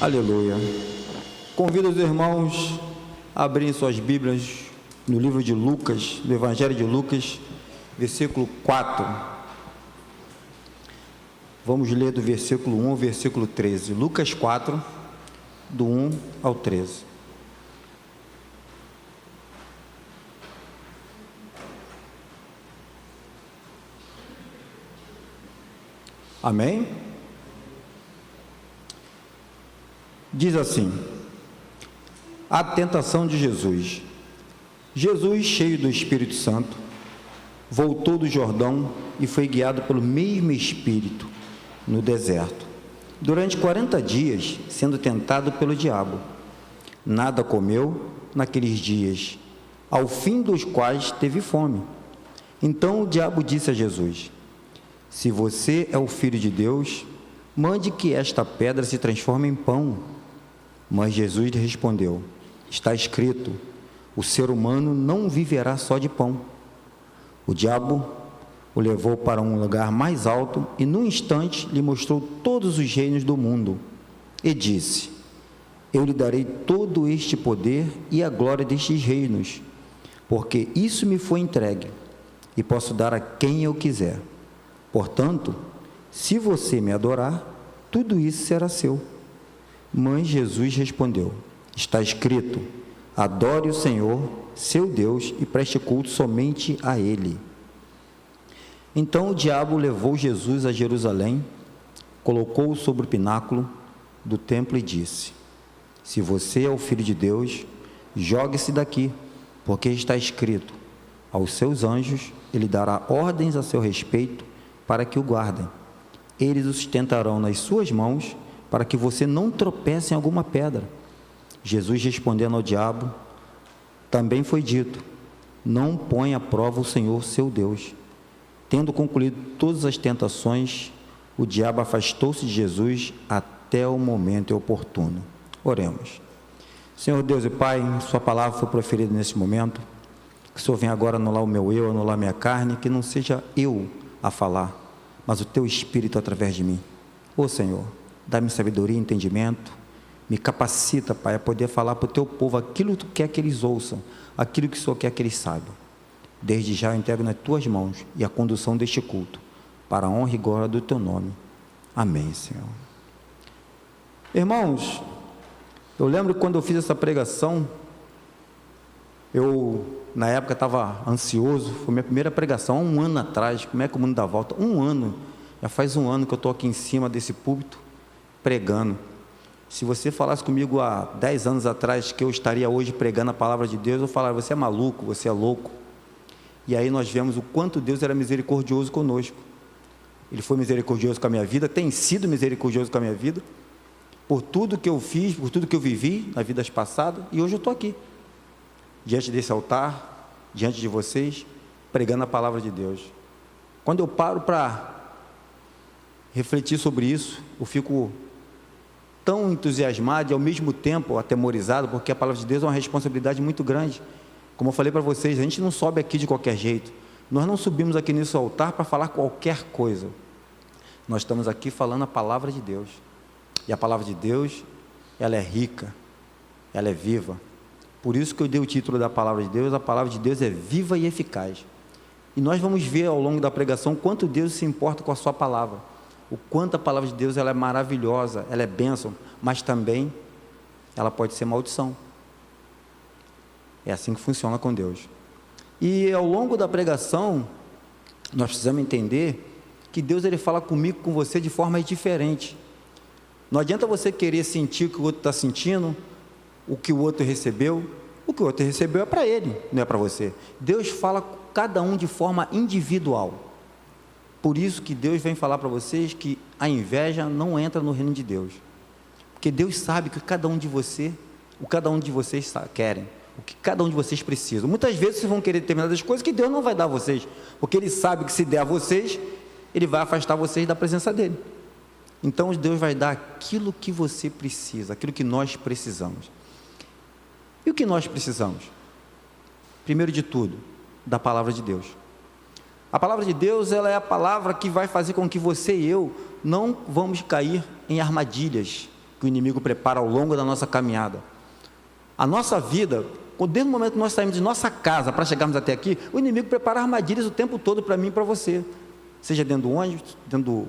Aleluia. Convido os irmãos a abrirem suas Bíblias no livro de Lucas, do Evangelho de Lucas, versículo 4. Vamos ler do versículo 1 ao versículo 13. Lucas 4, do 1 ao 13. Amém? Diz assim: a tentação de Jesus. Jesus, cheio do Espírito Santo, voltou do Jordão e foi guiado pelo mesmo Espírito no deserto, durante 40 dias, sendo tentado pelo diabo. Nada comeu naqueles dias, ao fim dos quais teve fome. Então o diabo disse a Jesus: se você é o Filho de Deus, mande que esta pedra se transforme em pão. Mas Jesus lhe respondeu: está escrito, o ser humano não viverá só de pão. O diabo o levou para um lugar mais alto e, num instante, lhe mostrou todos os reinos do mundo e disse: eu lhe darei todo este poder e a glória destes reinos, porque isso me foi entregue e posso dar a quem eu quiser. Portanto, se você me adorar, tudo isso será seu. Mas Jesus respondeu: está escrito, adore o Senhor, seu Deus, e preste culto somente a Ele. Então o diabo levou Jesus a Jerusalém, colocou-o sobre o pináculo do templo e disse: se você é o Filho de Deus, jogue-se daqui, porque está escrito, aos seus anjos Ele dará ordens a seu respeito, para que o guardem. Eles o sustentarão nas suas mãos, para que você não tropece em alguma pedra. Jesus, respondendo ao diabo, também foi dito: não ponha à prova o Senhor seu Deus. Tendo concluído todas as tentações, o diabo afastou-se de Jesus até o momento oportuno. Oremos. Senhor Deus e Pai, sua palavra foi proferida nesse momento, que o Senhor venha agora anular o meu eu, anular a minha carne, que não seja eu a falar, mas o teu Espírito através de mim. Ô Senhor, dá-me sabedoria e entendimento, me capacita, Pai, a poder falar para o teu povo aquilo que tu quer que eles ouçam, aquilo que o Senhor quer que eles saibam. Desde já eu entrego nas tuas mãos e a condução deste culto, para a honra e glória do teu nome. Amém, Senhor. Irmãos, eu lembro que quando eu fiz essa pregação, na época estava ansioso, foi minha primeira pregação, há um ano atrás. Como é que o mundo dá volta? Já faz um ano que eu estou aqui em cima desse púlpito, pregando. Se você falasse comigo há 10 anos atrás, que eu estaria hoje pregando a palavra de Deus, eu falaria: você é maluco, você é louco. E aí nós vemos o quanto Deus era misericordioso conosco. Ele foi misericordioso com a minha vida, tem sido misericordioso com a minha vida, por tudo que eu fiz, por tudo que eu vivi nas vidas passadas, e hoje eu estou aqui, diante desse altar, diante de vocês, pregando a palavra de Deus. Quando eu paro para refletir sobre isso, eu fico tão entusiasmado e ao mesmo tempo atemorizado, porque a palavra de Deus é uma responsabilidade muito grande. Como eu falei para vocês, a gente não sobe aqui de qualquer jeito, nós não subimos aqui nesse altar para falar qualquer coisa, nós estamos aqui falando a palavra de Deus, e a palavra de Deus, ela é rica, ela é viva. Por isso que eu dei o título da palavra de Deus: a palavra de Deus é viva e eficaz. E nós vamos ver ao longo da pregação quanto Deus se importa com a sua palavra, o quanto a palavra de Deus ela é maravilhosa, ela é bênção, mas também ela pode ser maldição. É assim que funciona com Deus. E ao longo da pregação, nós precisamos entender que Deus ele fala comigo, com você, de forma diferente. Não adianta você querer sentir o que o outro está sentindo, o que o outro recebeu. O que o outro recebeu é para ele, não é para você. Deus fala com cada um de forma individual. Por isso que Deus vem falar para vocês que a inveja não entra no reino de Deus, porque Deus sabe que cada um de vocês querem, o que cada um de vocês precisa. Muitas vezes vocês vão querer determinadas coisas que Deus não vai dar a vocês, porque Ele sabe que se der a vocês, Ele vai afastar vocês da presença dEle. Então Deus vai dar aquilo que você precisa, aquilo que nós precisamos. E o que nós precisamos? Primeiro de tudo, da palavra de Deus. A palavra de Deus, ela é a palavra que vai fazer com que você e eu não vamos cair em armadilhas que o inimigo prepara ao longo da nossa caminhada. A nossa vida, desde o momento que nós saímos de nossa casa para chegarmos até aqui, o inimigo prepara armadilhas o tempo todo para mim e para você. Seja dentro do ônibus, dentro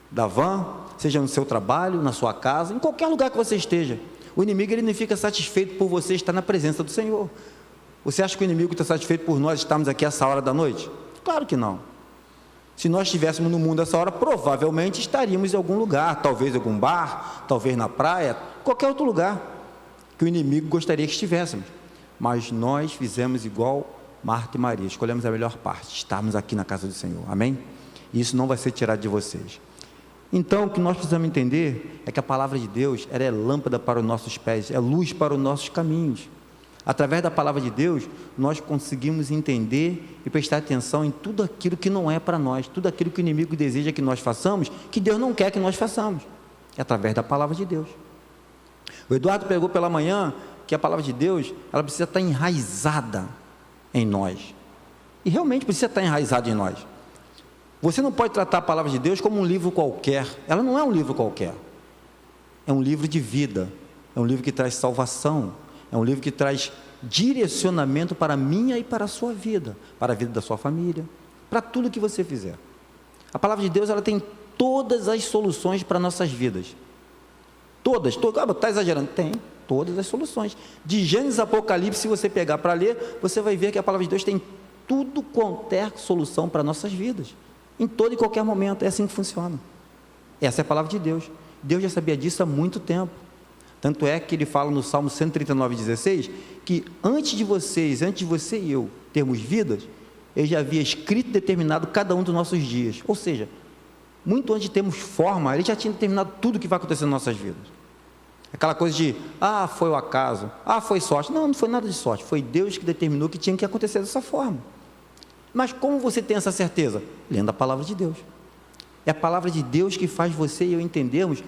da van, seja no seu trabalho, na sua casa, em qualquer lugar que você esteja. O inimigo, ele não fica satisfeito por você estar na presença do Senhor. Você acha que o inimigo está satisfeito por nós estarmos aqui essa hora da noite? Claro que não. Se nós estivéssemos no mundo essa hora, provavelmente estaríamos em algum lugar, talvez em algum bar, talvez na praia, qualquer outro lugar que o inimigo gostaria que estivéssemos. Mas nós fizemos igual Marta e Maria, escolhemos a melhor parte, estarmos aqui na casa do Senhor, amém? E isso não vai ser tirado de vocês. Então, o que nós precisamos entender é que a palavra de Deus, ela é lâmpada para os nossos pés, é luz para os nossos caminhos. Através da palavra de Deus, nós conseguimos entender e prestar atenção em tudo aquilo que não é para nós, tudo aquilo que o inimigo deseja que nós façamos, que Deus não quer que nós façamos, é através da palavra de Deus. O Eduardo pregou pela manhã que a palavra de Deus, ela precisa estar enraizada em nós, e realmente precisa estar enraizada em nós. Você não pode tratar a palavra de Deus como um livro qualquer, ela não é um livro qualquer, é um livro de vida, é um livro que traz salvação, é um livro que traz direcionamento para a minha e para a sua vida, para a vida da sua família, para tudo que você fizer. A palavra de Deus, ela tem todas as soluções para nossas vidas, todas, está exagerando? Tem todas as soluções, de Gênesis a Apocalipse. Se você pegar para ler, você vai ver que a palavra de Deus tem tudo quanto é solução para nossas vidas, em todo e qualquer momento. É assim que funciona, essa é a palavra de Deus. Deus já sabia disso há muito tempo, tanto é que ele fala no Salmo 139:16, que antes de você e eu termos vidas, ele já havia escrito e determinado cada um dos nossos dias, ou seja, muito antes de termos forma, ele já tinha determinado tudo o que vai acontecer nas nossas vidas. Aquela coisa de, foi o acaso, foi sorte. Não foi nada de sorte, foi Deus que determinou que tinha que acontecer dessa forma. Mas como você tem essa certeza? Lendo a palavra de Deus. É a palavra de Deus que faz você e eu entendermos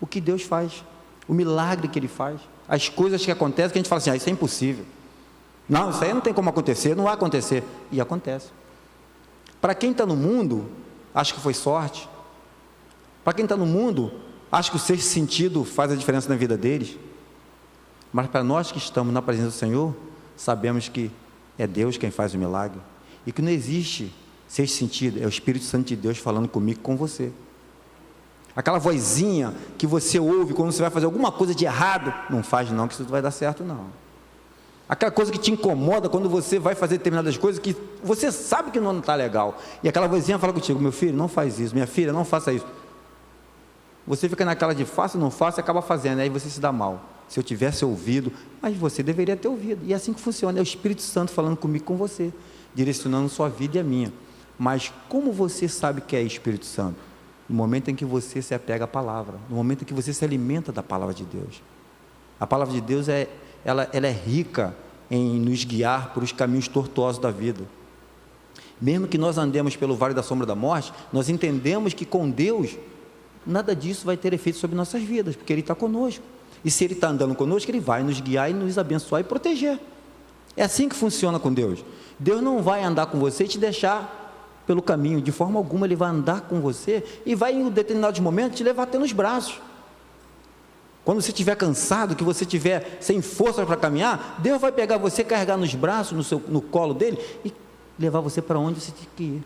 o que Deus faz, o milagre que Ele faz, as coisas que acontecem, que a gente fala assim, isso é impossível, não, isso aí não tem como acontecer, não vai acontecer, e acontece. Para quem está no mundo, acha que foi sorte. Para quem está no mundo, acha que o sexto sentido faz a diferença na vida deles. Mas para nós que estamos na presença do Senhor, sabemos que é Deus quem faz o milagre, e que não existe sexto sentido, é o Espírito Santo de Deus falando comigo, com você. Aquela vozinha que você ouve quando você vai fazer alguma coisa de errado, não faz não, que isso não vai dar certo não. Aquela coisa que te incomoda quando você vai fazer determinadas coisas que você sabe que não está legal, e aquela vozinha fala contigo, meu filho, não faz isso, minha filha, não faça isso. Você fica naquela de faça, não faça, e acaba fazendo, aí você se dá mal. Se eu tivesse ouvido, mas você deveria ter ouvido, e é assim que funciona, é o Espírito Santo falando comigo, com você, direcionando sua vida e a minha. Mas como você sabe que é Espírito Santo? No momento em que você se apega à palavra, no momento em que você se alimenta da palavra de Deus. A palavra de Deus ela é rica em nos guiar por os caminhos tortuosos da vida. Mesmo que nós andemos pelo vale da sombra da morte, nós entendemos que com Deus, nada disso vai ter efeito sobre nossas vidas, porque Ele está conosco, e se Ele está andando conosco, Ele vai nos guiar e nos abençoar e proteger. É assim que funciona com Deus. Deus não vai andar com você e te deixar pelo caminho, de forma alguma. Ele vai andar com você e vai em determinados momentos te levar até nos braços. Quando você estiver cansado, que você estiver sem força para caminhar, Deus vai pegar você, carregar nos braços, no colo dele e levar você para onde você tem que ir.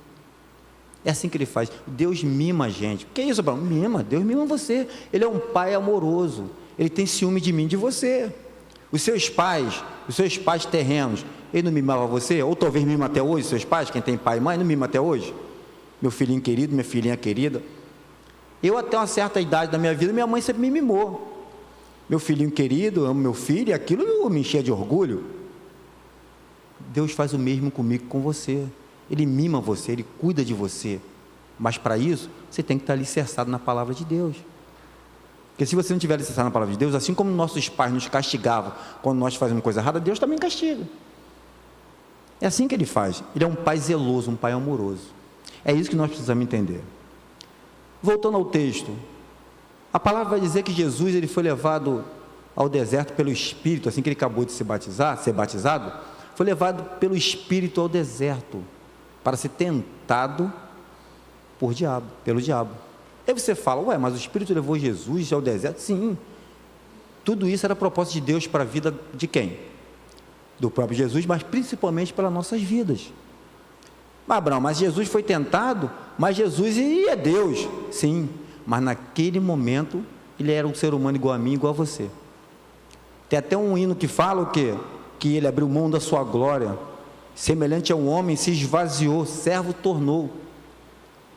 É assim que Ele faz. Deus mima a gente. O que é isso, Abraão? Mima, Deus mima você. Ele é um pai amoroso, Ele tem ciúme de mim e de você. Os seus pais terrenos, Ele não mimava você? Ou talvez mima até hoje, seus pais, quem tem pai e mãe, não mima até hoje? Meu filhinho querido, minha filhinha querida. Eu até uma certa idade da minha vida, minha mãe sempre me mimou. Meu filhinho querido, amo meu filho, e aquilo me enchia de orgulho. Deus faz o mesmo comigo, com você. Ele mima você, Ele cuida de você. Mas para isso, você tem que estar alicerçado na palavra de Deus. Porque se você não estiver alicerçado na palavra de Deus, assim como nossos pais nos castigavam quando nós fazíamos coisa errada, Deus também castiga. É assim que Ele faz. Ele é um pai zeloso, um pai amoroso. É isso que nós precisamos entender. Voltando ao texto, a palavra vai dizer que Jesus, ele foi levado ao deserto pelo Espírito, assim que ele acabou de ser batizado, foi levado pelo Espírito ao deserto, para ser tentado pelo diabo. Aí você fala, mas o Espírito levou Jesus ao deserto? Sim, tudo isso era propósito de Deus para a vida de quem? Do próprio Jesus, mas principalmente para nossas vidas. Abraão, mas Jesus foi tentado, mas Jesus é Deus, sim, mas naquele momento ele era um ser humano igual a mim, igual a você. Tem até um hino que fala o quê? Que ele abriu mão da sua glória, semelhante a um homem, se esvaziou, servo tornou.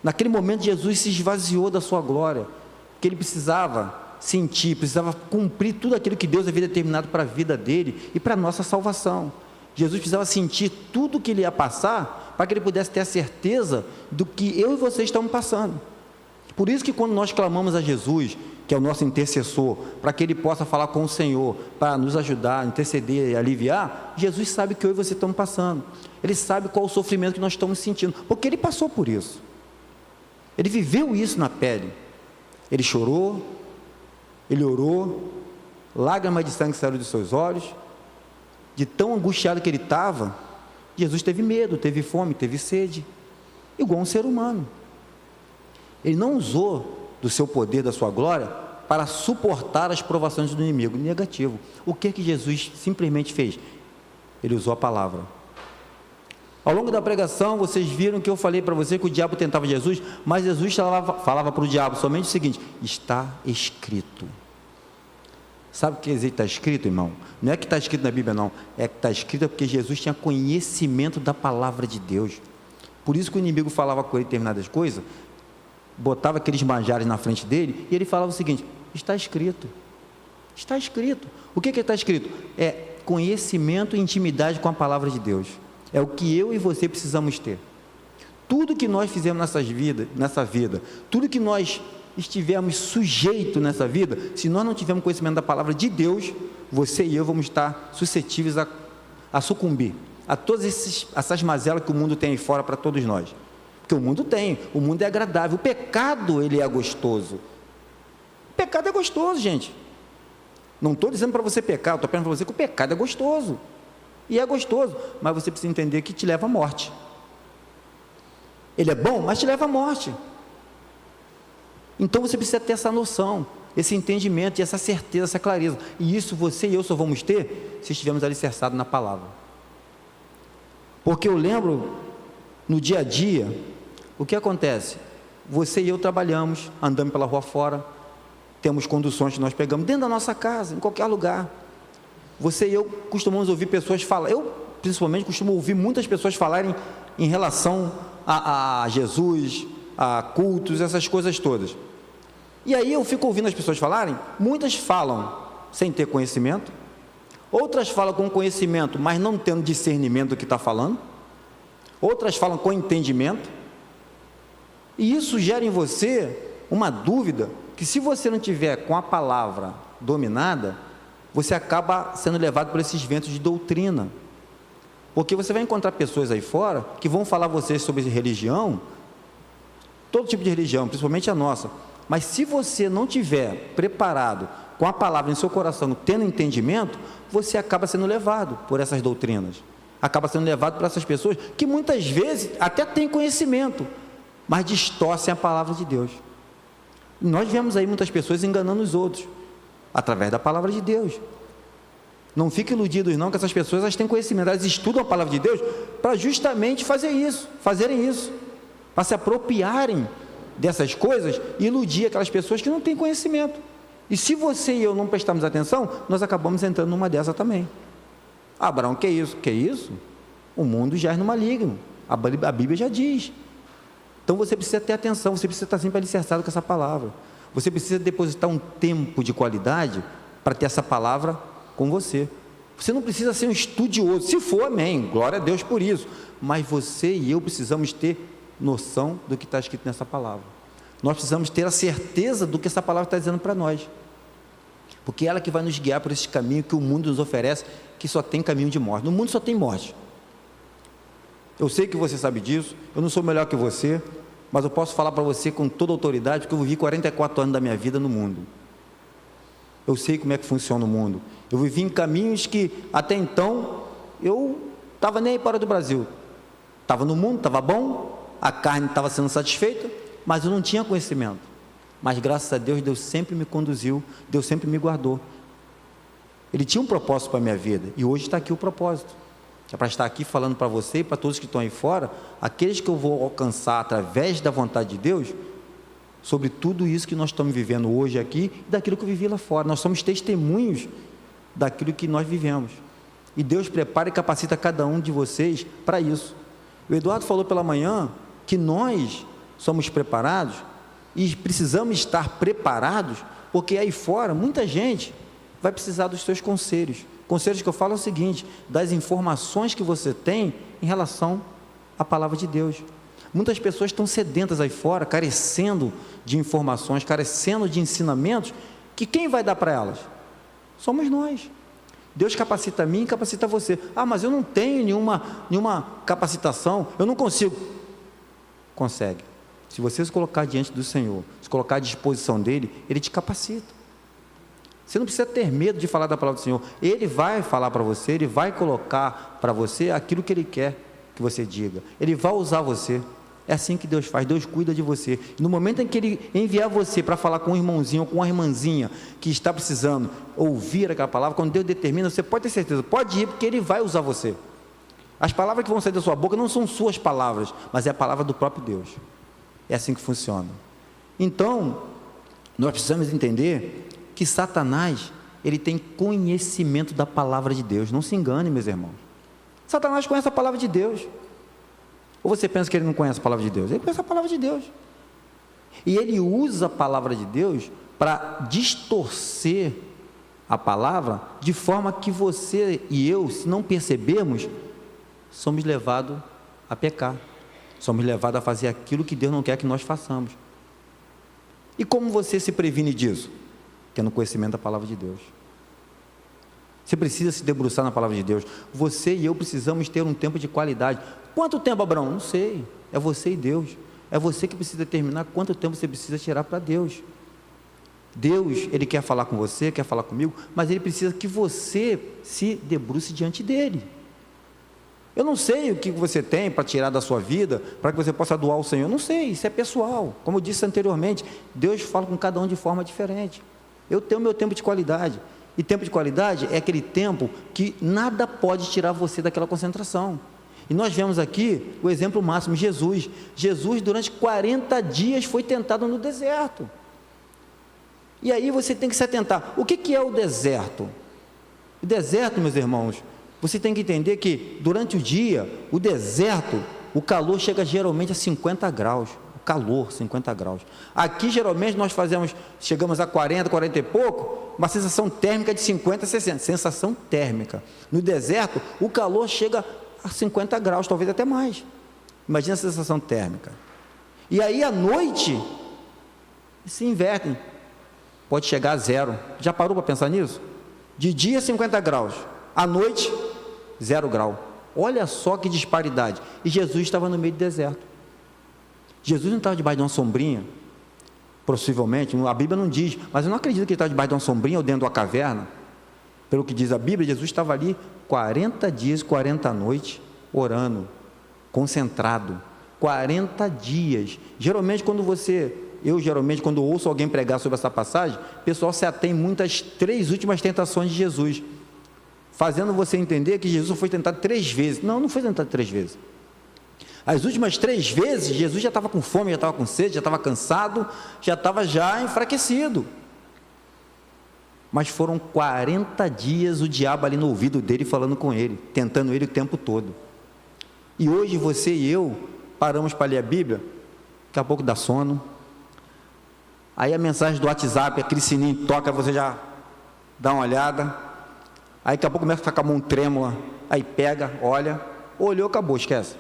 Naquele momento Jesus se esvaziou da sua glória, porque ele precisava sentir, precisava cumprir tudo aquilo que Deus havia determinado para a vida dele e para a nossa salvação. Jesus precisava sentir tudo o que ele ia passar, para que ele pudesse ter a certeza do que eu e você estamos passando. Por isso que quando nós clamamos a Jesus, que é o nosso intercessor, para que ele possa falar com o Senhor, para nos ajudar, interceder e aliviar, Jesus sabe que eu e você estamos passando. Ele sabe qual o sofrimento que nós estamos sentindo, porque ele passou por isso. Ele viveu isso na pele. Ele chorou, ele orou, lágrimas de sangue saíram dos seus olhos, de tão angustiado que ele estava. Jesus teve medo, teve fome, teve sede, igual um ser humano. Ele não usou do seu poder, da sua glória, para suportar as provações do inimigo. Negativo. O que Jesus simplesmente fez? Ele usou a palavra. Ao longo da pregação, vocês viram que eu falei para você que o diabo tentava Jesus, mas Jesus falava para o diabo somente o seguinte: está escrito. Sabe o que está escrito, irmão? Não é que está escrito na Bíblia, não. É que está escrito porque Jesus tinha conhecimento da palavra de Deus. Por isso que o inimigo falava com ele determinadas coisas, botava aqueles manjares na frente dele, e ele falava o seguinte: está escrito. Está escrito. O que está escrito? É conhecimento e intimidade com a palavra de Deus. É o que eu e você precisamos ter. Tudo que nós fizemos nessa vida, tudo que nós estivermos sujeitos nessa vida, se nós não tivermos conhecimento da palavra de Deus, você e eu vamos estar suscetíveis a sucumbir a todas essas mazelas que o mundo tem aí fora para todos nós. Porque o mundo é agradável, o pecado ele é gostoso. O pecado é gostoso, gente. Não estou dizendo para você pecar, estou falando para você que o pecado é gostoso. E é gostoso, mas você precisa entender que te leva à morte. Ele é bom, mas te leva à morte. Então você precisa ter essa noção, esse entendimento e essa certeza, essa clareza. E isso você e eu só vamos ter se estivermos alicerçados na palavra. Porque eu lembro, no dia a dia, o que acontece? Você e eu trabalhamos, andamos pela rua fora, temos conduções que nós pegamos dentro da nossa casa, em qualquer lugar. Você e eu costumamos ouvir pessoas falar, eu principalmente costumo ouvir muitas pessoas falarem em relação a Jesus, a cultos, essas coisas todas. E aí eu fico ouvindo as pessoas falarem, muitas falam sem ter conhecimento, outras falam com conhecimento, mas não tendo discernimento do que está falando, outras falam com entendimento, e isso gera em você uma dúvida, que se você não tiver com a palavra dominada, você acaba sendo levado por esses ventos de doutrina, porque você vai encontrar pessoas aí fora, que vão falar a você sobre religião, todo tipo de religião, principalmente a nossa, mas se você não tiver preparado, com a palavra em seu coração, tendo entendimento, você acaba sendo levado por essas doutrinas, acaba sendo levado por essas pessoas, que muitas vezes até têm conhecimento, mas distorcem a palavra de Deus. E nós vemos aí muitas pessoas enganando os outros, através da palavra de Deus. Não fiquem iludidos não, que essas pessoas elas têm conhecimento, elas estudam a palavra de Deus para justamente fazerem isso, para se apropriarem dessas coisas e iludir aquelas pessoas que não têm conhecimento. E se você e eu não prestarmos atenção, nós acabamos entrando numa dessa também. Abraão, que é isso? Que é isso? O mundo jaz no maligno, a Bíblia já diz. Então você precisa ter atenção, você precisa estar sempre alicerçado com essa palavra. Você precisa depositar um tempo de qualidade para ter essa palavra com você. Você não precisa ser um estudioso, se for, amém, glória a Deus por isso, mas você e eu precisamos ter noção do que está escrito nessa palavra. Nós precisamos ter a certeza do que essa palavra está dizendo para nós, porque é ela que vai nos guiar por esse caminho que o mundo nos oferece, que só tem caminho de morte. No mundo só tem morte. Eu sei que você sabe disso, eu não sou melhor que você, mas eu posso falar para você com toda autoridade, porque eu vivi 44 anos da minha vida no mundo. Eu sei como é que funciona o mundo. Eu vivi em caminhos que, até então, eu estava nem aí fora do Brasil. Estava no mundo, estava bom, a carne estava sendo satisfeita, mas eu não tinha conhecimento. Mas, graças a Deus, Deus sempre me conduziu, Deus sempre me guardou. Ele tinha um propósito para a minha vida, e hoje está aqui o propósito. É para estar aqui falando para você e para todos que estão aí fora, aqueles que eu vou alcançar através da vontade de Deus, sobre tudo isso que nós estamos vivendo hoje aqui, e daquilo que eu vivi lá fora. Nós somos testemunhos daquilo que nós vivemos, e Deus prepara e capacita cada um de vocês para isso. O Eduardo falou pela manhã que nós somos preparados, e precisamos estar preparados, porque aí fora, muita gente vai precisar dos seus conselhos. Conselhos que eu falo é o seguinte, das informações que você tem em relação à palavra de Deus. Muitas pessoas estão sedentas aí fora, carecendo de informações, carecendo de ensinamentos, que quem vai dar para elas? Somos nós. Deus capacita a mim e capacita você. Ah, mas eu não tenho nenhuma capacitação, eu não consigo. Consegue. Se você se colocar diante do Senhor, se colocar à disposição dEle, Ele te capacita. Você não precisa ter medo de falar da palavra do Senhor. Ele vai falar para você, Ele vai colocar para você aquilo que Ele quer que você diga. Ele vai usar você. É assim que Deus faz, Deus cuida de você. E no momento em que Ele enviar você para falar com um irmãozinho ou com uma irmãzinha que está precisando ouvir aquela palavra, quando Deus determina, você pode ter certeza, pode ir, porque Ele vai usar você. As palavras que vão sair da sua boca não são suas palavras, mas é a palavra do próprio Deus. É assim que funciona. Então, nós precisamos entender que Satanás, ele tem conhecimento da palavra de Deus. Não se engane, meus irmãos. Satanás conhece a palavra de Deus. Ou você pensa que ele não conhece a palavra de Deus? Ele conhece a palavra de Deus. E ele usa a palavra de Deus para distorcer a palavra, de forma que você e eu, se não percebermos, somos levados a pecar. Somos levados a fazer aquilo que Deus não quer que nós façamos. E como você se previne disso? Tendo conhecimento da palavra de Deus. Você precisa se debruçar na palavra de Deus. Você e eu precisamos ter um tempo de qualidade. Quanto tempo, Abraão? Não sei. É você e Deus. É você que precisa determinar quanto tempo você precisa tirar para Deus. Deus, Ele quer falar com você, quer falar comigo, mas Ele precisa que você se debruce diante dEle. Eu não sei o que você tem para tirar da sua vida, para que você possa doar ao Senhor. Eu não sei, isso é pessoal. Como eu disse anteriormente, Deus fala com cada um de forma diferente. Eu tenho meu tempo de qualidade. E tempo de qualidade é aquele tempo que nada pode tirar você daquela concentração. E nós vemos aqui o exemplo máximo, Jesus. Jesus, durante 40 dias, foi tentado no deserto. E aí você tem que se atentar. O que é o deserto? O deserto, meus irmãos, você tem que entender que durante o dia, o deserto, o calor chega geralmente a 50 graus. O calor, 50 graus. Aqui, geralmente, nós chegamos a 40, 40 e pouco, uma sensação térmica de 50 a 60. Sensação térmica. No deserto, o calor chega a 50 graus, talvez até mais. Imagina a sensação térmica. E aí, à noite, se invertem. Pode chegar a zero. Já parou para pensar nisso? De dia, 50 graus. À noite, 0 grau. Olha só que disparidade. E Jesus estava no meio do deserto. Jesus não estava debaixo de uma sombrinha, possivelmente, a Bíblia não diz, mas eu não acredito que ele estava debaixo de uma sombrinha ou dentro de uma caverna. Pelo que diz a Bíblia, Jesus estava ali 40 dias, 40 noites, orando, concentrado. 40 dias. Geralmente, quando ouço alguém pregar sobre essa passagem, o pessoal se atém muito às 3 últimas tentações de Jesus, fazendo você entender que Jesus foi tentado 3 vezes. Não foi tentado 3 vezes. As últimas 3 vezes, Jesus já estava com fome, já estava com sede, já estava cansado, já estava enfraquecido. Mas foram 40 dias o diabo ali no ouvido dele, falando com ele, tentando ele o tempo todo. E hoje você e eu paramos para ler a Bíblia, daqui a pouco dá sono. Aí a mensagem do WhatsApp, aquele sininho toca, você já dá uma olhada. Aí daqui a pouco começa a ficar com a mão trêmula, aí pega, olha, olhou, acabou, esquece.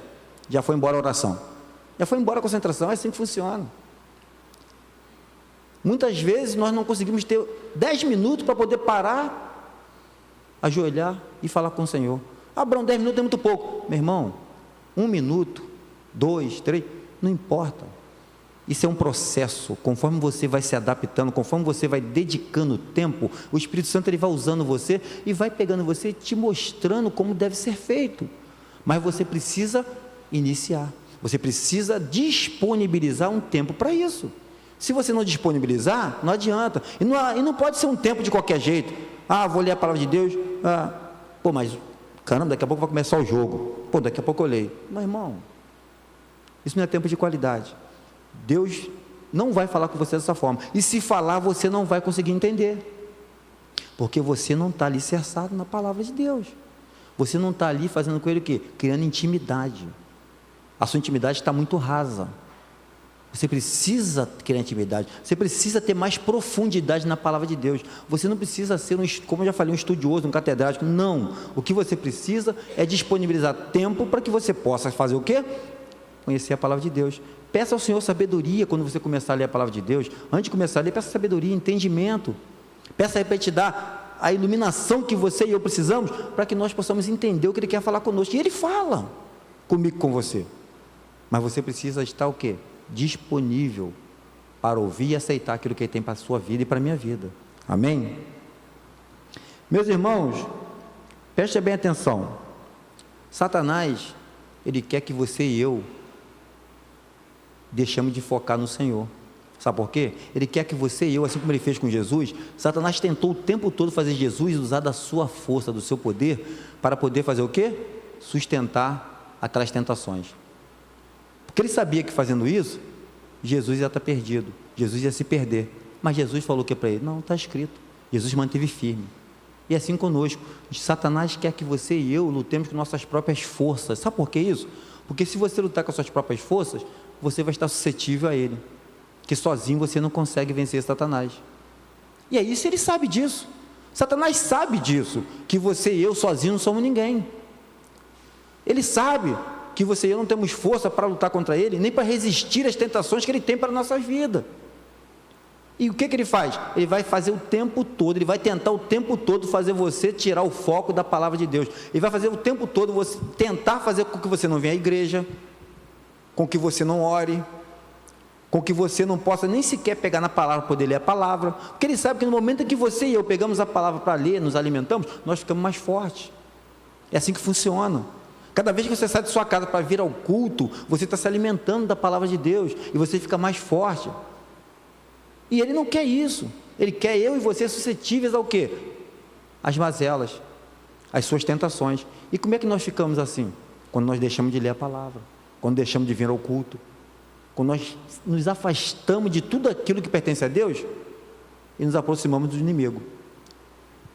Já foi embora a oração, já foi embora a concentração. É assim que funciona. Muitas vezes nós não conseguimos ter 10 minutos para poder parar, ajoelhar e falar com o Senhor. Abraão, 10 minutos é muito pouco. Meu irmão, 1 minuto, 2, 3, não importa. Isso é um processo. Conforme você vai se adaptando, conforme você vai dedicando tempo, o Espírito Santo ele vai usando você e vai pegando você e te mostrando como deve ser feito. Mas você precisa iniciar, você precisa disponibilizar um tempo para isso. Se você não disponibilizar, não adianta. E não pode ser um tempo de qualquer jeito. Vou ler a palavra de Deus. Mas caramba, daqui a pouco vai começar o jogo. Daqui a pouco eu leio. Mas irmão, isso não é tempo de qualidade. Deus não vai falar com você dessa forma. E se falar, você não vai conseguir entender. Porque você não está alicerçado na palavra de Deus. Você não está ali fazendo com ele o quê? Criando intimidade. A sua intimidade está muito rasa. Você precisa criar intimidade. Você precisa ter mais profundidade na palavra de Deus. Você não precisa ser, como eu já falei, um estudioso, um catedrático. Não. O que você precisa é disponibilizar tempo para que você possa fazer o quê? Conhecer a palavra de Deus. Peça ao Senhor sabedoria quando você começar a ler a palavra de Deus. Antes de começar a ler, peça sabedoria, entendimento. Peça aí para Ele te dar a iluminação que você e eu precisamos para que nós possamos entender o que Ele quer falar conosco. E Ele fala comigo, com você. Mas você precisa estar o quê? Disponível para ouvir e aceitar aquilo que Ele tem para a sua vida e para a minha vida. Amém? Meus irmãos, prestem bem atenção. Satanás, ele quer que você e eu deixemos de focar no Senhor. Sabe por quê? Ele quer que você e eu, assim como ele fez com Jesus, Satanás tentou o tempo todo fazer Jesus usar da sua força, do seu poder, para poder fazer o quê? Sustentar aquelas tentações. Porque ele sabia que fazendo isso, Jesus ia estar perdido, Jesus ia se perder. Mas Jesus falou o que para ele? Não, está escrito. Jesus manteve firme. E assim conosco, Satanás quer que você e eu lutemos com nossas próprias forças. Sabe por que isso? Porque se você lutar com as suas próprias forças, você vai estar suscetível a ele. Que sozinho você não consegue vencer Satanás. E é isso, ele sabe disso. Satanás sabe disso, que você e eu sozinhos não somos ninguém. Ele sabe que você e eu não temos força para lutar contra ele, nem para resistir às tentações que ele tem para a nossa vida. E o que ele faz? Ele vai fazer o tempo todo, ele vai tentar o tempo todo fazer você tirar o foco da palavra de Deus. Ele vai fazer o tempo todo você tentar fazer com que você não venha à igreja, com que você não ore, com que você não possa nem sequer pegar na palavra, poder ler a palavra, porque ele sabe que no momento em que você e eu pegamos a palavra para ler, nos alimentamos, nós ficamos mais fortes. É assim que funciona. Cada vez que você sai de sua casa para vir ao culto, você está se alimentando da palavra de Deus, e você fica mais forte. E ele não quer isso, ele quer eu e você suscetíveis ao quê? Às mazelas, às suas tentações. E como é que nós ficamos assim? Quando nós deixamos de ler a palavra, quando deixamos de vir ao culto, quando nós nos afastamos de tudo aquilo que pertence a Deus e nos aproximamos do inimigo.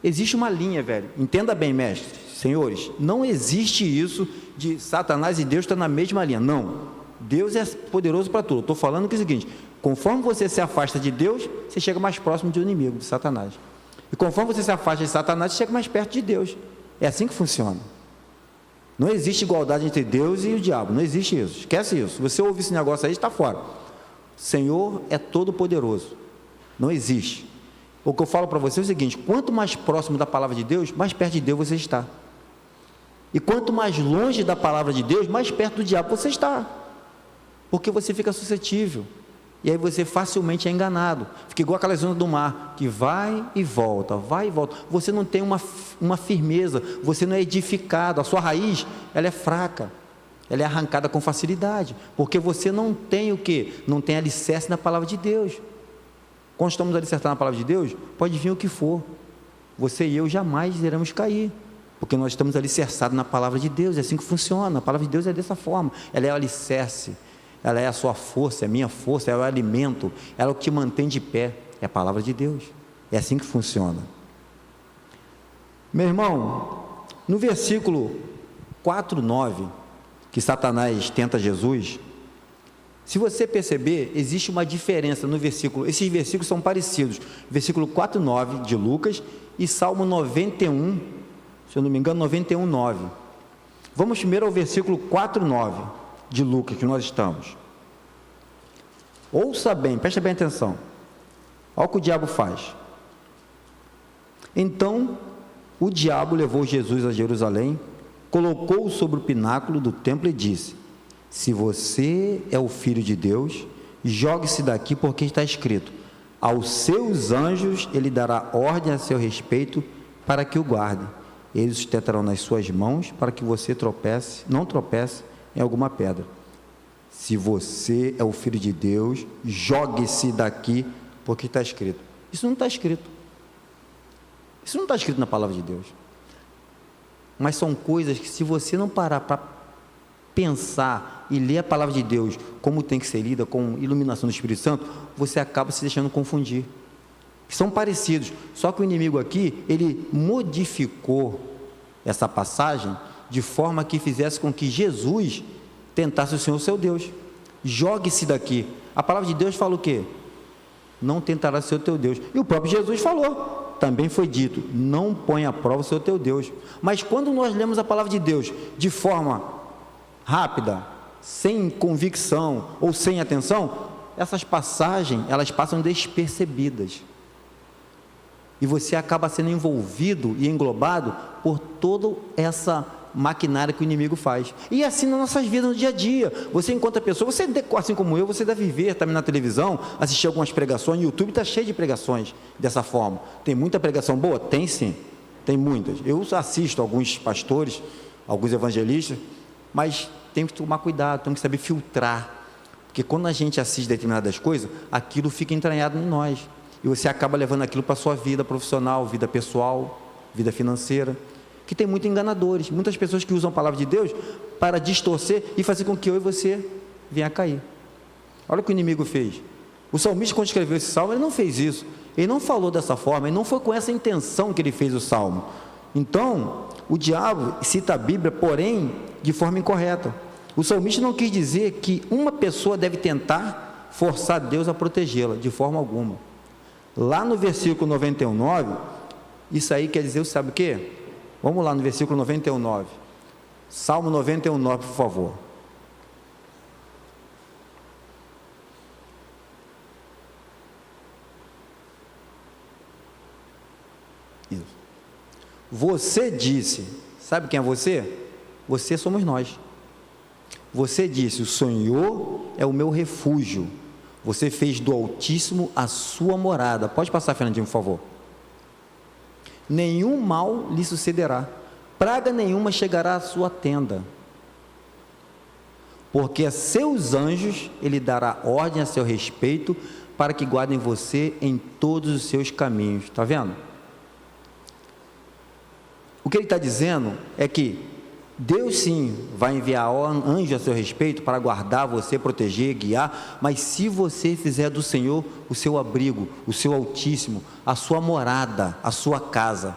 Existe uma linha, velho, entenda bem, mestres, senhores, não existe isso de Satanás e Deus estar na mesma linha, não. Deus é poderoso para tudo. Estou falando que é o seguinte: conforme você se afasta de Deus, você chega mais próximo do inimigo, de Satanás. E conforme você se afasta de Satanás, você chega mais perto de Deus. É assim que funciona. Não existe igualdade entre Deus e o diabo, não existe isso, esquece isso. Se você ouvir esse negócio aí, está fora. O Senhor é todo poderoso, não existe. O que eu falo para você é o seguinte: quanto mais próximo da palavra de Deus, mais perto de Deus você está. E quanto mais longe da palavra de Deus, mais perto do diabo você está. Porque você fica suscetível. E aí você facilmente é enganado. Fica igual aquela zona do mar, que vai e volta, vai e volta. Você não tem uma firmeza, você não é edificado, a sua raiz, ela é fraca, ela é arrancada com facilidade, porque você não tem o quê? Não tem alicerce na palavra de Deus. Quando estamos alicerçados na palavra de Deus, pode vir o que for, você e eu jamais iremos cair, porque nós estamos alicerçados na palavra de Deus. É assim que funciona, a palavra de Deus é dessa forma, ela é o alicerce, ela é a sua força, é a minha força, é o alimento, ela é o que te mantém de pé, é a palavra de Deus. É assim que funciona. Meu irmão, no versículo 4:9, que Satanás tenta Jesus, se você perceber, existe uma diferença no versículo. Esses versículos são parecidos, versículo 4:9 de Lucas e Salmo 91, se eu não me engano, 91:9. Vamos primeiro ao versículo 4:9 de Lucas, que nós estamos. Ouça bem, preste bem atenção. Olha o que o diabo faz. Então o diabo levou Jesus a Jerusalém, colocou-o sobre o pináculo do templo e disse: se você é o Filho de Deus, jogue-se daqui, porque está escrito: aos seus anjos ele dará ordem a seu respeito para que o guardem. Eles o sustentarão nas suas mãos, para que você não tropece em alguma pedra. Se você é o Filho de Deus, jogue-se daqui, porque está escrito. Isso não está escrito. Isso não está escrito na palavra de Deus. Mas são coisas que, se você não parar para pensar e ler a palavra de Deus como tem que ser lida, com iluminação do Espírito Santo, você acaba se deixando confundir. São parecidos, só que o inimigo aqui, ele modificou essa passagem de forma que fizesse com que Jesus tentasse o Senhor seu Deus. Jogue-se daqui. A palavra de Deus fala o quê? Não tentará ser o teu Deus. E o próprio Jesus falou, também foi dito, não põe à prova o seu teu Deus. Mas quando nós lemos a palavra de Deus de forma rápida, sem convicção ou sem atenção, essas passagens, elas passam despercebidas. E você acaba sendo envolvido e englobado por toda essa maquinária que o inimigo faz. E assim nas nossas vidas, no dia a dia, você encontra pessoas, você, assim como eu, você deve ver também na televisão, assistir algumas pregações, o YouTube está cheio de pregações dessa forma. Tem muita pregação boa? Tem sim, tem muitas. Eu assisto alguns pastores, alguns evangelistas, mas tem que tomar cuidado, tem que saber filtrar, porque quando a gente assiste determinadas coisas, aquilo fica entranhado em nós, e você acaba levando aquilo para a sua vida profissional, vida pessoal, vida financeira, que tem muitos enganadores, muitas pessoas que usam a palavra de Deus para distorcer e fazer com que eu e você venha a cair. Olha o que o inimigo fez. O salmista, quando escreveu esse salmo, ele não fez isso, ele não falou dessa forma, ele não foi com essa intenção que ele fez o salmo. Então, o diabo cita a Bíblia, porém, de forma incorreta. O salmista não quis dizer que uma pessoa deve tentar forçar Deus a protegê-la, de forma alguma. Lá no versículo 91:9, isso aí quer dizer, sabe o quê? Vamos lá no versículo 91:9. Salmo 91:9, por favor. Isso. Você disse, sabe quem é você? Você somos nós. Você disse, o Senhor é o meu refúgio. Você fez do Altíssimo a sua morada. Pode passar, Fernandinho, por favor. Nenhum mal lhe sucederá, praga nenhuma chegará à sua tenda, porque a seus anjos ele dará ordem a seu respeito, para que guardem você em todos os seus caminhos. Está vendo? O que ele está dizendo é que Deus sim vai enviar anjo a seu respeito para guardar você, proteger, guiar, mas se você fizer do Senhor o seu abrigo, o seu Altíssimo, a sua morada, a sua casa.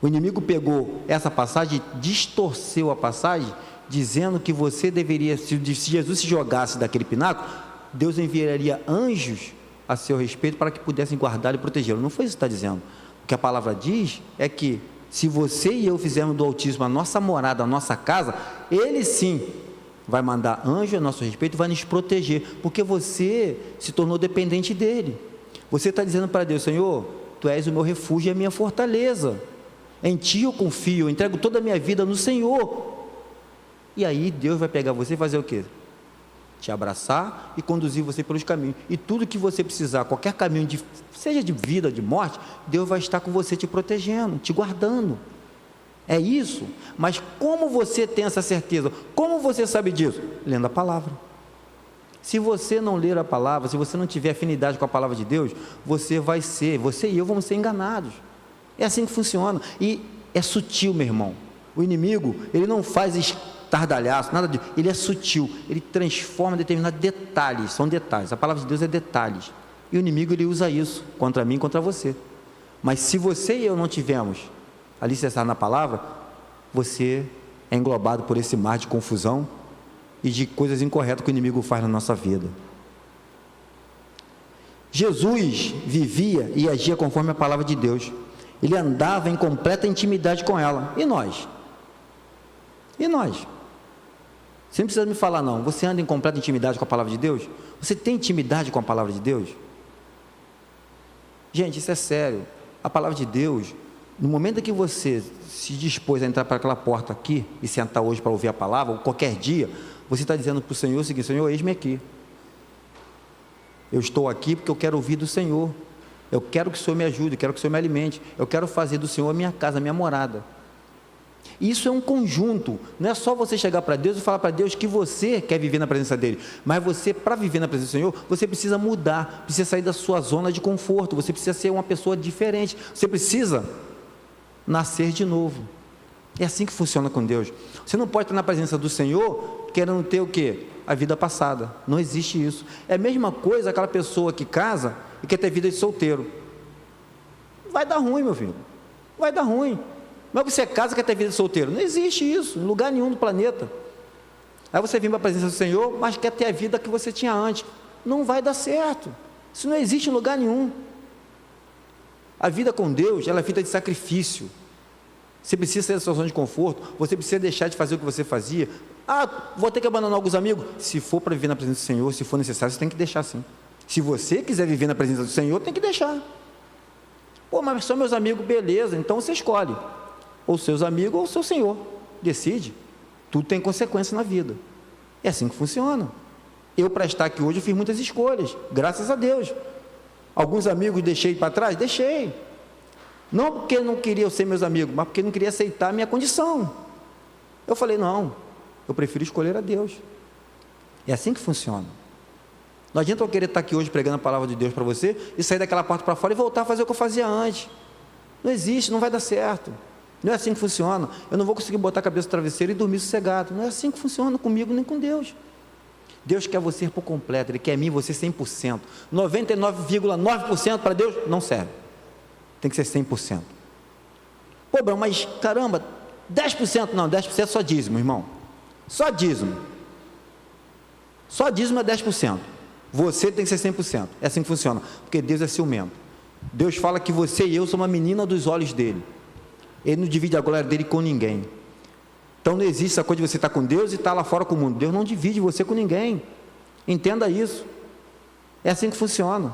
O inimigo pegou essa passagem, distorceu a passagem, dizendo que você deveria, se Jesus se jogasse daquele pináculo, Deus enviaria anjos a seu respeito para que pudessem guardar e protegê-lo. Não foi isso que está dizendo. O que a palavra diz é que se você e eu fizermos do Altíssimo a nossa morada, a nossa casa, Ele sim vai mandar anjo a nosso respeito, vai nos proteger, porque você se tornou dependente dEle. Você está dizendo para Deus, Senhor, Tu és o meu refúgio e a minha fortaleza, em Ti eu confio, eu entrego toda a minha vida no Senhor. E aí Deus vai pegar você e fazer o quê? Te abraçar e conduzir você pelos caminhos, e tudo que você precisar, qualquer caminho, seja de vida, de morte, Deus vai estar com você te protegendo, te guardando. É isso. Mas como você tem essa certeza? Como você sabe disso? Lendo a palavra. Se você não ler a palavra, se você não tiver afinidade com a palavra de Deus, você e eu vamos ser enganados. É assim que funciona, e é sutil, meu irmão. O inimigo, ele não faz estardalhaço, nada disso, ele é sutil, ele transforma determinados detalhes, são detalhes, a palavra de Deus é detalhes, e o inimigo ele usa isso, contra mim, contra você. Mas se você e eu não tivermos alicerçado na palavra, você é englobado por esse mar de confusão e de coisas incorretas que o inimigo faz na nossa vida. Jesus vivia e agia conforme a palavra de Deus, ele andava em completa intimidade com ela. E nós? E nós? Você não precisa me falar não, você anda em completa intimidade com a palavra de Deus? Você tem intimidade com a palavra de Deus? Gente, isso é sério. A palavra de Deus, no momento em que você se dispôs a entrar para aquela porta aqui e sentar hoje para ouvir a palavra, ou qualquer dia, você está dizendo para o Senhor o seguinte: Senhor, eis-me aqui, eu estou aqui porque eu quero ouvir do Senhor, eu quero que o Senhor me ajude, eu quero que o Senhor me alimente, eu quero fazer do Senhor a minha casa, a minha morada. Isso é um conjunto, não é só você chegar para Deus e falar para Deus que você quer viver na presença dEle, mas você, para viver na presença do Senhor, você precisa mudar, precisa sair da sua zona de conforto, você precisa ser uma pessoa diferente, você precisa nascer de novo. É assim que funciona com Deus. Você não pode estar na presença do Senhor querendo ter o quê? A vida passada. Não existe isso. É a mesma coisa aquela pessoa que casa e quer ter vida de solteiro. Vai dar ruim, meu filho. Vai dar ruim. Não é que você casa e quer ter vida de solteiro. Não existe isso em lugar nenhum do planeta. Aí você vem para a presença do Senhor, mas quer ter a vida que você tinha antes. Não vai dar certo. Isso não existe em lugar nenhum. A vida com Deus, ela é vida de sacrifício. Você precisa sair da sua zona de conforto, você precisa deixar de fazer o que você fazia. Vou ter que abandonar alguns amigos. Se for para viver na presença do Senhor, se for necessário, você tem que deixar sim. Se você quiser viver na presença do Senhor, tem que deixar. Mas são meus amigos, beleza, então você escolhe. Ou seus amigos ou o seu Senhor. Decide. Tudo tem consequência na vida. É assim que funciona. Eu, para estar aqui hoje, fiz muitas escolhas, graças a Deus. Alguns amigos deixei para trás? Deixei. Não porque não queriam ser meus amigos, mas porque não queria aceitar a minha condição. Eu falei, não, eu prefiro escolher a Deus. É assim que funciona. Não adianta eu querer estar aqui hoje pregando a palavra de Deus para você e sair daquela porta para fora e voltar a fazer o que eu fazia antes. Não existe, não vai dar certo. Não é assim que funciona. Eu não vou conseguir botar a cabeça no travesseiro e dormir sossegado. Não é assim que funciona comigo nem com Deus. Deus quer você por completo, Ele quer mim e você 100%. 99,9% para Deus não serve. Tem que ser 100%. Bruno, mas caramba, 10%? Não, 10% é só dízimo, irmão. Só dízimo. Só dízimo é 10%. Você tem que ser 100%. É assim que funciona. Porque Deus é ciumento. Deus fala que você e eu somos uma menina dos olhos dele. Ele não divide a glória dele com ninguém. Então não existe essa coisa de você estar com Deus e estar lá fora com o mundo. Deus não divide você com ninguém. Entenda isso. É assim que funciona.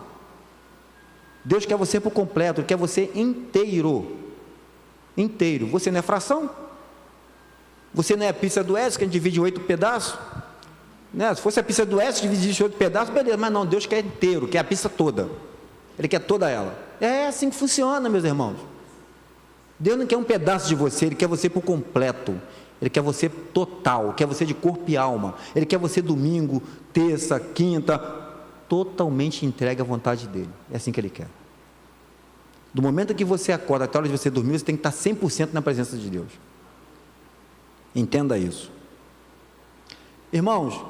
Deus quer você por completo, Ele quer você inteiro. Inteiro. Você não é fração? Você não é a pizza do S, que a gente divide em 8 pedaços? Né? Se fosse a pizza do S, dividir em 8 pedaços, beleza. Mas não, Deus quer inteiro, quer a pizza toda. Ele quer toda ela. É assim que funciona, meus irmãos. Deus não quer um pedaço de você, Ele quer você por completo. Ele quer você total, quer você de corpo e alma. Ele quer você domingo, terça, quinta, totalmente entregue à vontade dEle. É assim que Ele quer. Do momento que você acorda até a hora de você dormir, você tem que estar 100% na presença de Deus. Entenda isso. Irmãos,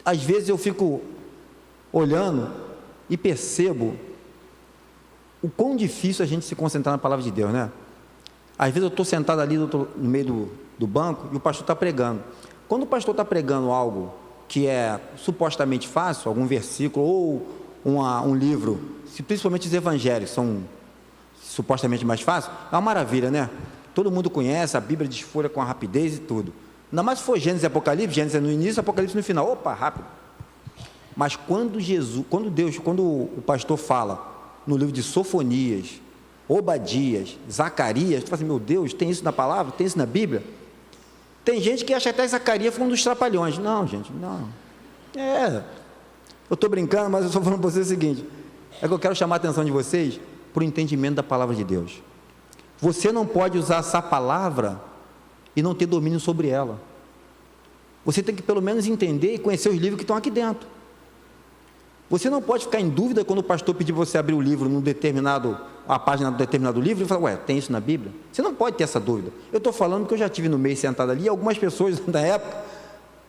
às vezes eu fico olhando e percebo o quão difícil a gente se concentrar na palavra de Deus, né? Às vezes eu estou sentado ali no meio do banco e o pastor está pregando. Quando o pastor está pregando algo que é supostamente fácil, algum versículo ou um livro, principalmente os evangelhos são supostamente mais fáceis, é uma maravilha, né? Todo mundo conhece, a Bíblia desfolha com a rapidez e tudo. Ainda mais se for Gênesis e Apocalipse, Gênesis é no início, Apocalipse no final. Opa, rápido. Mas quando o pastor fala no livro de Sofonias, Obadias, Zacarias, tu fala assim, meu Deus, tem isso na palavra? Tem isso na Bíblia? Tem gente que acha até que Zacarias foi um dos trapalhões. Não, gente, não. Eu estou brincando, mas eu estou falando para vocês o seguinte, é que eu quero chamar a atenção de vocês para o entendimento da palavra de Deus. Você não pode usar essa palavra e não ter domínio sobre ela. Você tem que pelo menos entender e conhecer os livros que estão aqui dentro. Você não pode ficar em dúvida quando o pastor pedir para você abrir o livro a página de um determinado livro e falar, tem isso na Bíblia? Você não pode ter essa dúvida. Eu estou falando que eu já estive no meio sentado ali, e algumas pessoas da época,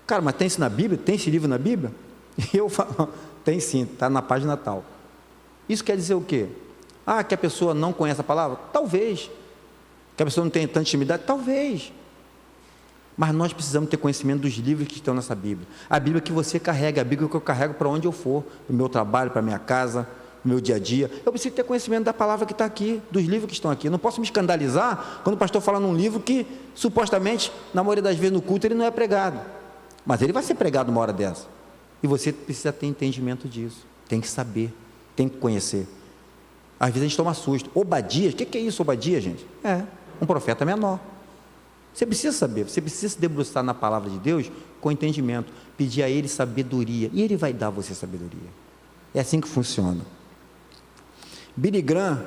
cara, mas tem isso na Bíblia? Tem esse livro na Bíblia? E eu falo, tem sim, está na página tal. Isso quer dizer o quê? Que a pessoa não conhece a palavra? Talvez. Que a pessoa não tenha tanta intimidade? Talvez. Mas nós precisamos ter conhecimento dos livros que estão nessa Bíblia. A Bíblia que você carrega, a Bíblia que eu carrego para onde eu for, para o meu trabalho, para a minha casa, para o meu dia a dia. Eu preciso ter conhecimento da palavra que está aqui, dos livros que estão aqui. Eu não posso me escandalizar quando o pastor fala num livro que, supostamente, na maioria das vezes no culto, ele não é pregado. Mas ele vai ser pregado uma hora dessa. E você precisa ter entendimento disso. Tem que saber, tem que conhecer. Às vezes a gente toma susto. Obadias, o que é isso, Obadias, gente? Um profeta menor. Você precisa saber, você precisa se debruçar na palavra de Deus com entendimento, pedir a Ele sabedoria, e Ele vai dar a você sabedoria. É assim que funciona. Billy Graham,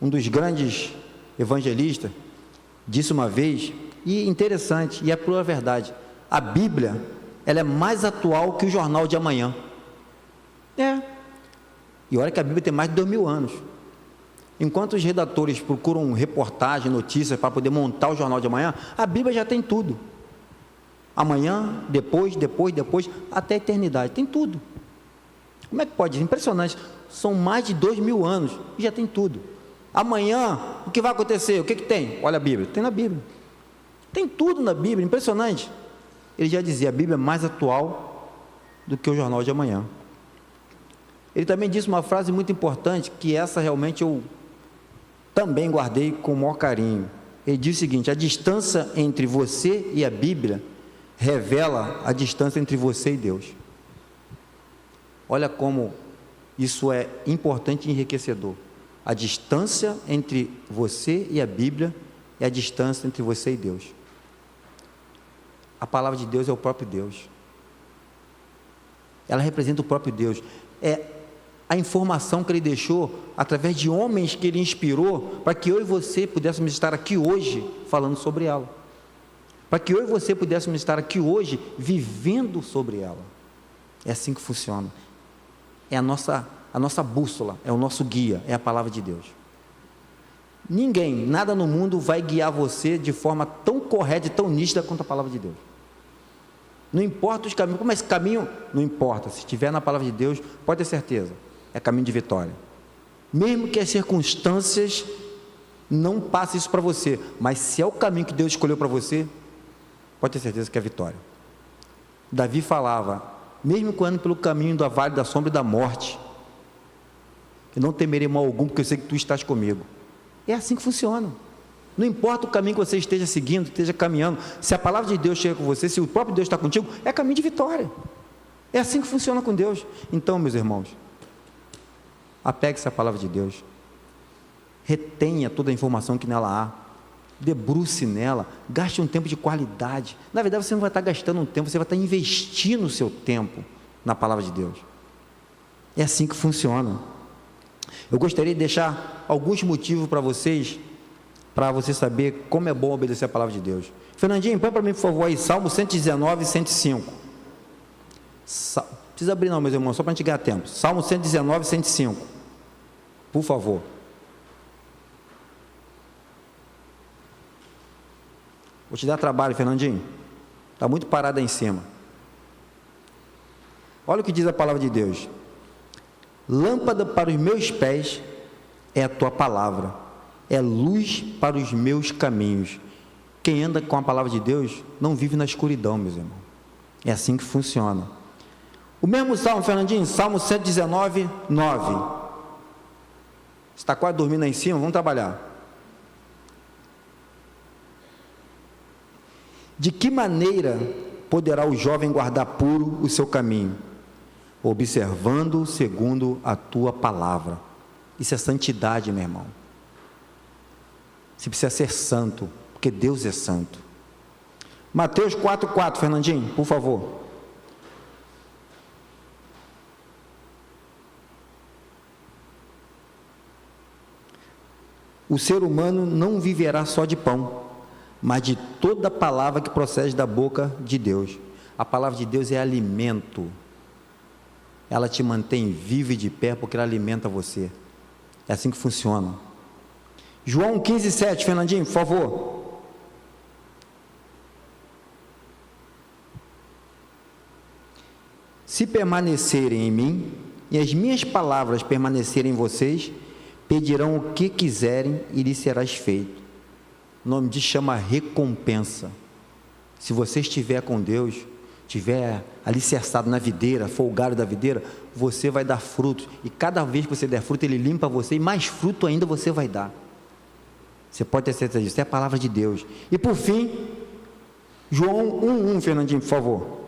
um dos grandes evangelistas, disse uma vez, e interessante, e é pura verdade, a Bíblia, ela é mais atual que o jornal de amanhã. E olha que a Bíblia tem mais de 2000 anos. Enquanto os redatores procuram reportagem, notícias para poder montar o jornal de amanhã, a Bíblia já tem tudo. Amanhã, depois, até a eternidade, tem tudo. Como é que pode? Impressionante, são mais de 2000 anos e já tem tudo. Amanhã, o que vai acontecer? O que tem? Olha a Bíblia, tem na Bíblia. Tem tudo na Bíblia, impressionante. Ele já dizia, a Bíblia é mais atual do que o jornal de amanhã. Ele também disse uma frase muito importante, que essa realmente eu também guardei com o maior carinho. Ele disse o seguinte: a distância entre você e a Bíblia revela a distância entre você e Deus. Olha como isso é importante e enriquecedor. A distância entre você e a Bíblia é a distância entre você e Deus. A palavra de Deus é o próprio Deus. Ela representa o próprio Deus. É a informação que Ele deixou através de homens que Ele inspirou para que eu e você pudéssemos estar aqui hoje falando sobre ela. Para que eu e você pudéssemos estar aqui hoje vivendo sobre ela. É assim que funciona. É a nossa bússola, é o nosso guia, é a palavra de Deus. Ninguém, nada no mundo vai guiar você de forma tão correta e tão nítida quanto a palavra de Deus. Não importa os caminhos, como esse caminho, não importa, se estiver na palavra de Deus, pode ter certeza, é caminho de vitória. Mesmo que as circunstâncias não passem isso para você, mas se é o caminho que Deus escolheu para você, pode ter certeza que é vitória. Davi falava, mesmo que eu ande pelo caminho do vale da sombra e da morte, eu não temerei mal algum, porque eu sei que tu estás comigo. É assim que funciona. Não importa o caminho que você esteja seguindo, esteja caminhando, se a palavra de Deus chega com você, se o próprio Deus está contigo, é caminho de vitória. É assim que funciona com Deus. Então, meus irmãos, apegue-se à palavra de Deus, retenha toda a informação que nela há, debruce nela, gaste um tempo de qualidade. Na verdade, você não vai estar gastando um tempo, você vai estar investindo o seu tempo na palavra de Deus. É assim que funciona. Eu gostaria de deixar alguns motivos para você saber como é bom obedecer a palavra de Deus. Fernandinho, põe para mim, por favor, aí, Salmo 119 e 105. Precisa abrir não, meus irmãos, só para a gente ganhar tempo. Salmo 119 e 105. Por favor. Vou te dar trabalho, Fernandinho. Está muito parado aí em cima. Olha o que diz a palavra de Deus. Lâmpada para os meus pés é a tua palavra, é luz para os meus caminhos. Quem anda com a palavra de Deus não vive na escuridão, meus irmãos. É assim que funciona. O mesmo salmo, Fernandinho, Salmo 119, 9. Você está quase dormindo aí em cima? Vamos trabalhar. De que maneira poderá o jovem guardar puro o seu caminho? Observando segundo a tua palavra. Isso é santidade, meu irmão. Você precisa ser santo, porque Deus é santo. Mateus 4,4, Fernandinho, por favor. O ser humano não viverá só de pão, mas de toda palavra que procede da boca de Deus. A palavra de Deus é alimento. Ela te mantém vivo e de pé, porque ela alimenta você. É assim que funciona. João 15,7, Fernandinho, por favor. Se permanecerem em mim, e as minhas palavras permanecerem em vocês, pedirão o que quiserem e lhes serás feito. O nome disso chama recompensa. Se você estiver com Deus, estiver alicerçado na videira, folgado da videira, você vai dar frutos, e cada vez que você der fruto, Ele limpa você, e mais fruto ainda você vai dar. Você pode ter certeza disso, é a palavra de Deus. E por fim, João 1,1, Fernandinho, por favor.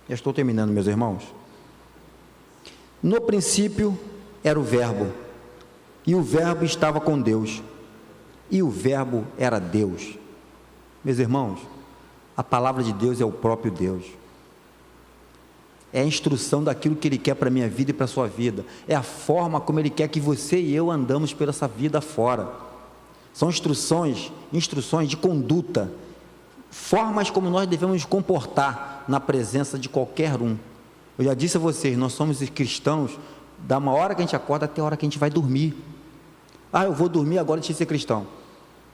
Já estou terminando, meus irmãos. No princípio era o Verbo, e o Verbo estava com Deus, e o Verbo era Deus. Meus irmãos, a palavra de Deus é o próprio Deus. É a instrução daquilo que Ele quer para a minha vida e para a sua vida. É a forma como Ele quer que você e eu andamos por essa vida fora. São instruções de conduta, formas como nós devemos nos comportar na presença de qualquer um. Eu já disse a vocês, nós somos cristãos da uma hora que a gente acorda até a hora que a gente vai dormir. Eu vou dormir agora, deixa eu ser cristão.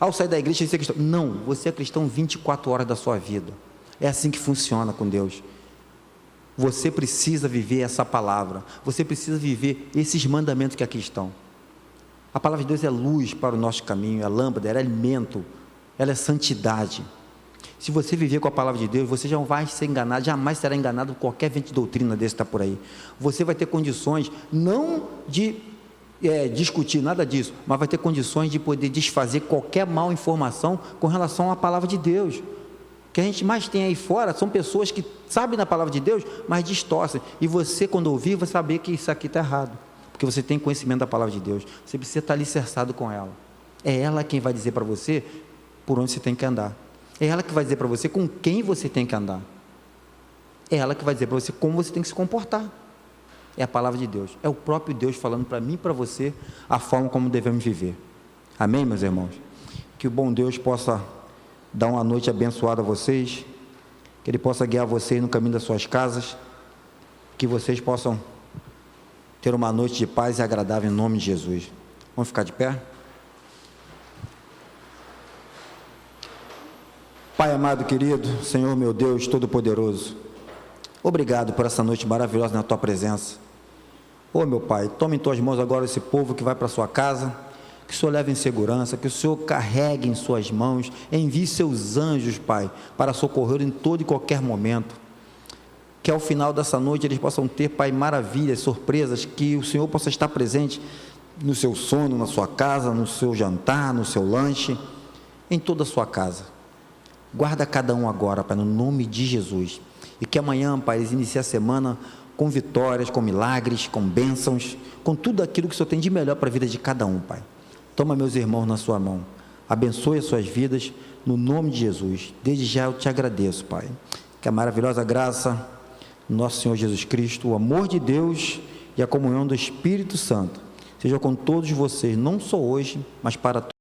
Ao sair da igreja, deixa eu ser cristão. Não, você é cristão 24 horas da sua vida. É assim que funciona com Deus. Você precisa viver essa palavra, você precisa viver esses mandamentos que aqui estão. A palavra de Deus é luz para o nosso caminho, é lâmpada, é alimento, ela é santidade. Se você viver com a palavra de Deus, você já não vai ser enganado, jamais será enganado por qualquer vento de doutrina desse que está por aí. Você vai ter condições, não de discutir nada disso, mas vai ter condições de poder desfazer qualquer mal informação com relação à palavra de Deus. O que a gente mais tem aí fora são pessoas que sabem da palavra de Deus, mas distorcem. E você, quando ouvir, vai saber que isso aqui está errado, porque você tem conhecimento da palavra de Deus. Você precisa estar alicerçado com ela. É ela quem vai dizer para você por onde você tem que andar. É ela que vai dizer para você com quem você tem que andar. É ela que vai dizer para você como você tem que se comportar. É a palavra de Deus. É o próprio Deus falando para mim e para você a forma como devemos viver. Amém, meus irmãos? Que o bom Deus possa dar uma noite abençoada a vocês, que Ele possa guiar vocês no caminho das suas casas, que vocês possam ter uma noite de paz e agradável em nome de Jesus. Vamos ficar de pé? Pai amado, querido, Senhor meu Deus Todo-Poderoso, obrigado por essa noite maravilhosa na Tua presença. Meu Pai, tome em Tuas mãos agora esse povo que vai para a sua casa, que o Senhor leve em segurança, que o Senhor carregue em suas mãos, envie seus anjos, Pai, para socorrer em todo e qualquer momento, que ao final dessa noite eles possam ter, Pai, maravilhas, surpresas, que o Senhor possa estar presente no seu sono, na sua casa, no seu jantar, no seu lanche, em toda a sua casa. Guarda cada um agora, Pai, no nome de Jesus, e que amanhã, Pai, eles iniciem a semana com vitórias, com milagres, com bênçãos, com tudo aquilo que o Senhor tem de melhor para a vida de cada um, Pai. Toma meus irmãos na sua mão, abençoe as suas vidas, no nome de Jesus. Desde já eu te agradeço, Pai, que a maravilhosa graça do nosso Senhor Jesus Cristo, o amor de Deus e a comunhão do Espírito Santo seja com todos vocês, não só hoje, mas para todos.